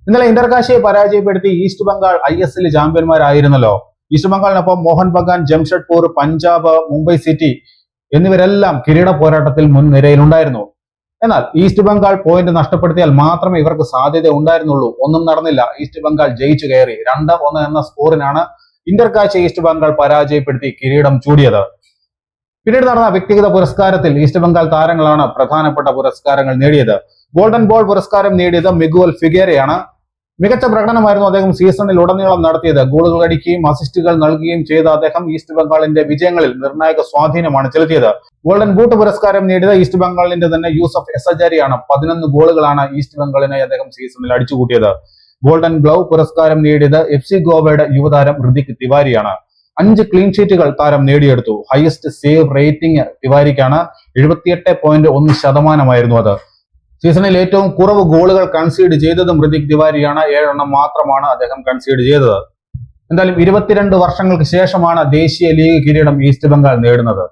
ഇന്നലെ ഇന്റർകാശിയെ പരാജയപ്പെടുത്തി ഈസ്റ്റ് ബംഗാൾ ISL ചാമ്പ്യന്മാരായിരുന്നല്ലോ. ഈസ്റ്റ് ബംഗാളിനൊപ്പം മോഹൻ ബഗാൻ, ജംഷഡ്പൂർ, പഞ്ചാബ്, മുംബൈ സിറ്റി എന്നിവരെല്ലാം കിരീട പോരാട്ടത്തിൽ മുൻനിരയിലുണ്ടായിരുന്നു. എന്നാൽ ഈസ്റ്റ് ബംഗാൾ പോയിന്റ് നഷ്ടപ്പെടുത്തിയാൽ മാത്രമേ ഇവർക്ക് സാധ്യത ഉണ്ടായിരുന്നുള്ളൂ. ഒന്നും നടന്നില്ല. ഈസ്റ്റ് ബംഗാൾ ജയിച്ചു കയറി. 2-1 എന്ന സ്കോറിനാണ് ഇന്റർകാശി ഈസ്റ്റ് ബംഗാൾ പരാജയപ്പെടുത്തി കിരീടം ചൂടിയത്. പിന്നീട് നടന്ന വ്യക്തിഗത പുരസ്കാരത്തിൽ ഈസ്റ്റ് ബംഗാൾ താരങ്ങളാണ് പ്രധാനപ്പെട്ട പുരസ്കാരങ്ങൾ നേടിയത്. ഗോൾഡൻ ബോൾ പുരസ്കാരം നേടിയത് മിഗുവൽ ഫിഗേരയാണ്. മികച്ച പ്രകടനമായിരുന്നു അദ്ദേഹം സീസണിൽ ഉടനീളം നടത്തിയത്. ഗോളുകൾ അടിക്കുകയും അസിസ്റ്റുകൾ നൽകുകയും ചെയ്ത അദ്ദേഹം ഈസ്റ്റ് ബംഗാളിന്റെ വിജയങ്ങളിൽ നിർണായക സ്വാധീനമാണ് ചെലുത്തിയത്. ഗോൾഡൻ ബൂട്ട് പുരസ്കാരം നേടിയത് ഈസ്റ്റ് ബംഗാളിന്റെ തന്നെ യൂസഫ് എസജാരിയാണ്. 11 ഗോളുകളാണ് ഈസ്റ്റ് ബംഗാളിനായി അദ്ദേഹം സീസണിൽ അടിച്ചുകൂട്ടിയത്. ഗോൾഡൻ ഗ്ലൗ പുരസ്കാരം നേടിയത് FC ഗോവയുടെ യുവതാരം ഋതിക് തിവാരിയാണ്. 5 ക്ലീൻ ഷീറ്റുകൾ താരം നേടിയെടുത്തു. Highest save rating തിവാരിക്കാണ്. 78.1% അത്. സീസണിൽ ഏറ്റവും കുറവ് ഗോളുകൾ കൺസീഡ് ചെയ്തതും ഋതിക് തിവാരിയാണ്. 7 എണ്ണം മാത്രമാണ് അദ്ദേഹം കൺസീഡ് ചെയ്തത്. എന്തായാലും 22 വർഷങ്ങൾക്ക് ശേഷമാണ് ദേശീയ ലീഗ് കിരീടം ഈസ്റ്റ് ബംഗാൾ നേടുന്നത്.